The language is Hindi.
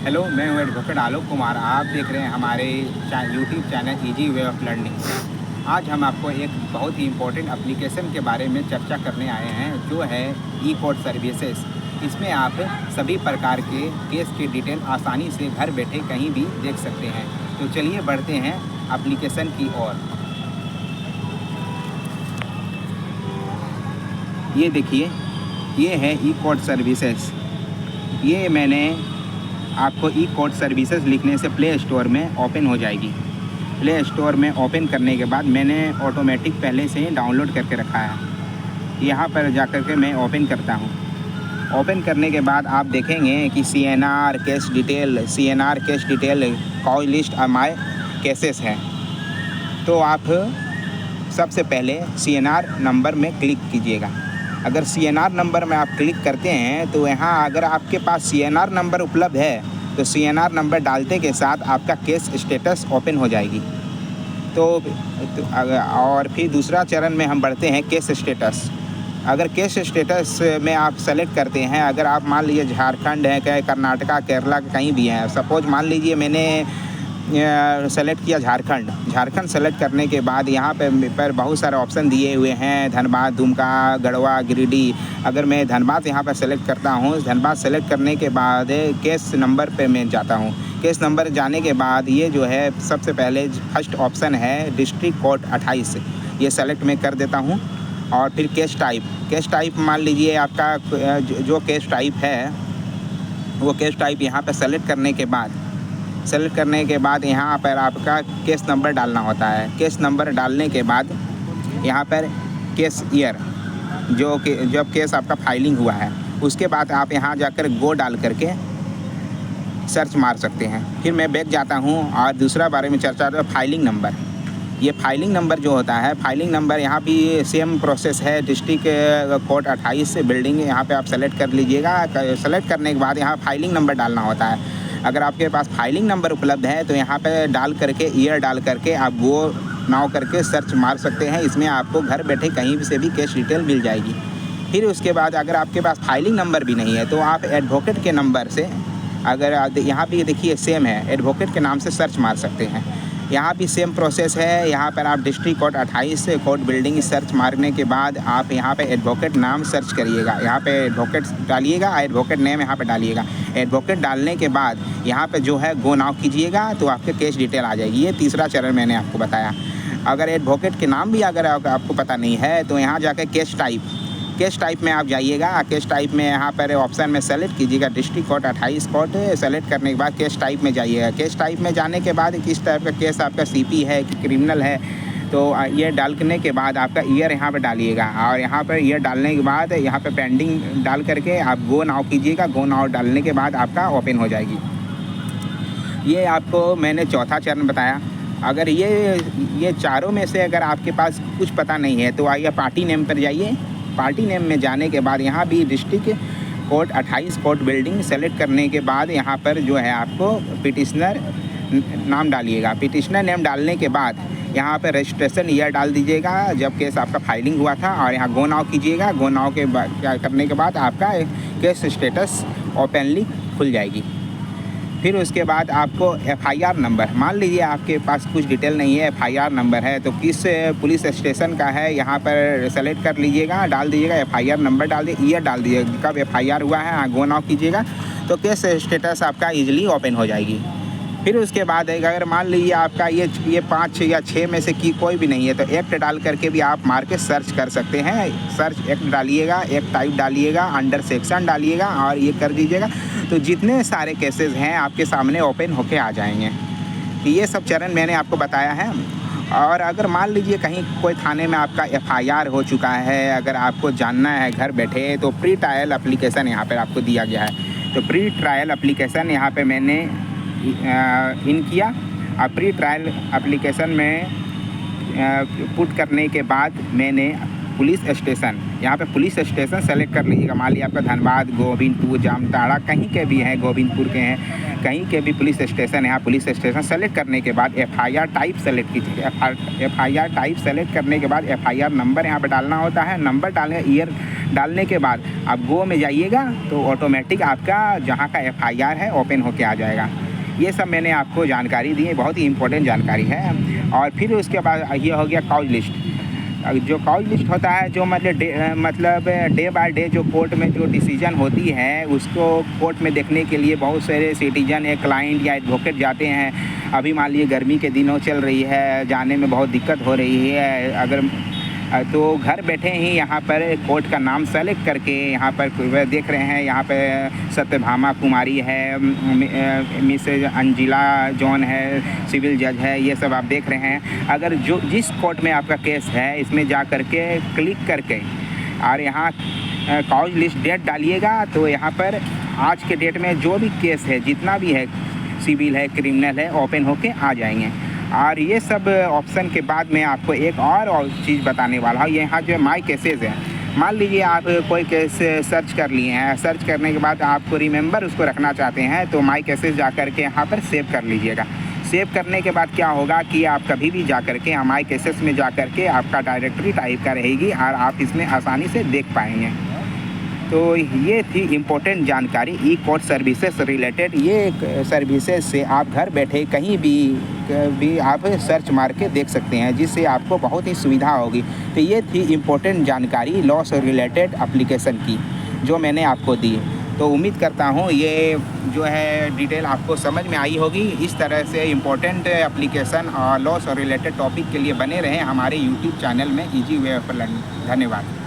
हेलो, मैं हूँ एडवोकेट आलोक कुमार। आप देख रहे हैं हमारे YouTube channel easy way of learning. आज हम आपको एक बहुत ही इम्पोर्टेंट एप्लीकेशन के बारे में चर्चा करने आए हैं, जो है ई कोर्ट सर्विसेज। इसमें आप सभी प्रकार के केस की डिटेल आसानी से घर बैठे कहीं भी देख सकते हैं। तो चलिए बढ़ते हैं एप्लीकेशन की ओर। ये देखिए, ये है ई कोर्ट सर्विसेज। ये मैंने आपको ई कोर्ट सर्विसेज लिखने से प्ले स्टोर में ओपन हो जाएगी। प्ले स्टोर में ओपन करने के बाद मैंने ऑटोमेटिक पहले से ही डाउनलोड करके रखा है। यहाँ पर जाकर के मैं ओपन करता हूँ। ओपन करने के बाद आप देखेंगे कि CNR case detail call list और माय केसेस है। तो आप सबसे पहले CNR नंबर में क्लिक कीजिएगा। अगर CNR नंबर में आप क्लिक करते हैं तो यहाँ अगर आपके पास CNR नंबर उपलब्ध है तो CNR नंबर डालते के साथ आपका केस स्टेटस ओपन हो जाएगी। तो और फिर दूसरा चरण में हम बढ़ते हैं केस स्टेटस। अगर केस स्टेटस में आप सेलेक्ट करते हैं, अगर आप मान लीजिए झारखंड है, क्या कर्नाटका, केरला कहीं भी हैं, सपोज मान लीजिए मैंने सेलेक्ट किया झारखंड सेलेक्ट करने के बाद यहाँ पर बहुत सारे ऑप्शन दिए हुए हैं, धनबाद, दुमका, गढ़वा, गिरिडीह। अगर मैं धनबाद यहाँ पर सेलेक्ट करता हूँ, धनबाद सेलेक्ट करने के बाद केस नंबर पे मैं जाता हूँ। केस नंबर जाने के बाद ये जो है सबसे पहले फर्स्ट ऑप्शन है डिस्ट्रिक्ट कोर्ट 28, ये सेलेक्ट मैं कर देता हूँ। और फिर केस टाइप मान लीजिए आपका जो केस टाइप है वो केस टाइप यहाँ पर सेलेक्ट करने के बाद यहाँ पर आपका केस नंबर डालना होता है। केस नंबर डालने के बाद यहाँ पर केस ईयर, जो कि जब केस आपका फाइलिंग हुआ है, उसके बाद आप यहाँ जाकर गो डाल करके सर्च मार सकते हैं। फिर मैं बैक जाता हूँ और दूसरा बारे में चर्चा है फाइलिंग नंबर। ये फाइलिंग नंबर जो होता है, फाइलिंग नंबर यहाँ भी सेम प्रोसेस है। डिस्ट्रिक्ट कोर्ट 28 बिल्डिंग यहाँ पे आप सेलेक्ट कर लीजिएगा। सेलेक्ट करने के बाद यहाँ फाइलिंग नंबर डालना होता है। अगर आपके पास फाइलिंग नंबर उपलब्ध है तो यहाँ पे डाल करके ईयर डाल करके आप वो नाव करके सर्च मार सकते हैं। इसमें आपको घर बैठे कहीं से भी केस डिटेल मिल जाएगी। फिर उसके बाद अगर आपके पास फाइलिंग नंबर भी नहीं है तो आप एडवोकेट के नंबर से, अगर यहाँ पे देखिए सेम है, एडवोकेट के नाम से सर्च मार सकते हैं। यहाँ भी सेम प्रोसेस है। यहाँ पर आप district court 28 court building search मारने के बाद आप यहाँ पे एडवोकेट नाम सर्च करिएगा। यहाँ पे एडवोकेट डालिएगा, एडवोकेट नेम यहाँ पे डालिएगा। एडवोकेट डालने के बाद यहाँ पे जो है गो नाउ कीजिएगा तो आपके केस डिटेल आ जाएगी। ये तीसरा चरण मैंने आपको बताया। अगर एडवोकेट के नाम भी अगर आपको पता नहीं है तो यहाँ जाकर केस टाइप में आप जाइएगा। केस टाइप में यहाँ पर ऑप्शन में सेलेक्ट कीजिएगा डिस्ट्रिक्ट कोर्ट 28 कोर्ट। सेलेक्ट करने के बाद केस टाइप में जाइएगा। केस टाइप में जाने के बाद किस टाइप का केस आपका CP है कि क्रिमिनल है, तो ये डालने के बाद आपका ईयर यहाँ पे डालिएगा। और यहाँ पर ईयर डालने के बाद यहाँ पे पेंडिंग डाल करके आप गो नाउ कीजिएगा। गो नाउ डालने के बाद आपका ओपन हो जाएगी। ये आपको मैंने चौथा चरण बताया। अगर ये चारों में से अगर आपके पास कुछ पता नहीं है तो आइए पार्टी नेम पर जाइए। पार्टी नेम में जाने के बाद यहाँ भी district court 28 court building select करने के बाद यहाँ पर जो है आपको पिटिशनर नाम डालिएगा। पिटिशनर नेम डालने के बाद यहाँ पर रजिस्ट्रेशन ईयर डाल दीजिएगा जब केस आपका फाइलिंग हुआ था, और यहाँ गो नाउ कीजिएगा। गो नाउ के बाद क्या करने के बाद आपका केस स्टेटस ओपनली खुल जाएगी। फिर उसके बाद आपको FIR नंबर, मान लीजिए आपके पास कुछ डिटेल नहीं है, FIR नंबर है तो किस पुलिस स्टेशन का है यहाँ पर सेलेक्ट कर लीजिएगा, डाल दीजिएगा। FIR नंबर डाल दीजिए, ईयर डाल दीजिएगा कब FIR हुआ है, गो नाउ कीजिएगा तो केस स्टेटस आपका ईजिली ओपन हो जाएगी। फिर उसके बाद अगर मान लीजिए आपका ये 5 या 6 में से कोई भी नहीं है तो एक्ट डाल करके भी आप मार के सर्च कर सकते हैं। सर्च एक्ट डालिएगा, एक्ट टाइप डालिएगा, अंडर सेक्शन डालिएगा और ये कर दीजिएगा तो जितने सारे केसेस हैं आपके सामने ओपन होके आ जाएंगे। तो ये सब चरण मैंने आपको बताया है। और अगर मान लीजिए कहीं कोई थाने में आपका FIR हो चुका है, अगर आपको जानना है घर बैठे, तो प्री ट्रायल एप्लीकेशन यहाँ पर आपको दिया गया है। तो प्री ट्रायल एप्लीकेशन यहाँ पर मैंने इन किया। और प्री ट्रायल एप्लीकेशन में पुट करने के बाद मैंने पुलिस स्टेशन, यहाँ पे पुलिस स्टेशन सेलेक्ट कर लीजिएगा। मान लिया आपका धनबाद, गोविंदपुर, जामताड़ा कहीं के भी हैं, गोविंदपुर के हैं, कहीं के भी पुलिस स्टेशन है। यहाँ पुलिस स्टेशन सेलेक्ट करने के बाद FIR टाइप सेलेक्ट कीजिएगा। FIR टाइप सेलेक्ट करने के बाद FIR नंबर यहाँ पर डालना होता है। नंबर डालने ईयर डालने के बाद आप गो में जाइएगा तो ऑटोमेटिक आपका जहाँ का FIR है ओपन होके आ जाएगा। ये सब मैंने आपको जानकारी दी है, बहुत ही इम्पोर्टेंट जानकारी है। और फिर उसके बाद ये हो गया काउज लिस्ट। जो काउज लिस्ट होता है, जो मतलब डे बाय डे जो कोर्ट में जो डिसीजन होती है उसको कोर्ट में देखने के लिए बहुत सारे सिटीजन या क्लाइंट या एडवोकेट जाते हैं। अभी मान लीजिए गर्मी के दिनों चल रही है, जाने में बहुत दिक्कत हो रही है, अगर तो घर बैठे ही यहाँ पर कोर्ट का नाम सेलेक्ट करके यहाँ पर देख रहे हैं, यहाँ पे सत्यभामा कुमारी है, मिसेज अंजिला जॉन है, सिविल जज है, ये सब आप देख रहे हैं। अगर जो जिस कोर्ट में आपका केस है इसमें जा कर के क्लिक करके और यहाँ काउज लिस्ट डेट डालिएगा तो यहाँ पर आज के डेट में जो भी केस है, जितना भी है, सिविल है, क्रिमिनल है, ओपन होके आ जाएंगे। और ये सब ऑप्शन के बाद मैं आपको एक और चीज़ बताने वाला हूँ। यहाँ जो माई केसेस है, मान लीजिए आप कोई केस सर्च कर लिए हैं, सर्च करने के बाद आपको रिमेंबर उसको रखना चाहते हैं तो माई केसेस जा कर के यहाँ पर सेव कर लीजिएगा। सेव करने के बाद क्या होगा कि आप कभी भी जा कर के माई केसेस में जा कर के आपका डायरेक्टरी टाइप का रहेगी और आप इसमें आसानी से देख पाएंगे। तो ये थी इम्पोर्टेंट जानकारी ई कोर्ट सर्विसेज रिलेटेड। ये सर्विसेज से आप घर बैठे कहीं भी आप सर्च मार के देख सकते हैं, जिससे आपको बहुत ही सुविधा होगी। तो ये थी इम्पोर्टेंट जानकारी लॉ से रिलेटेड एप्लीकेशन की जो मैंने आपको दी। तो उम्मीद करता हूँ ये जो है डिटेल आपको समझ में आई होगी। इस तरह से इम्पोर्टेंट एप्लीकेशन और लॉ से रिलेटेड टॉपिक के लिए बने रहें हमारे YouTube चैनल में इजी वे ऑफ लर्निंग। धन्यवाद।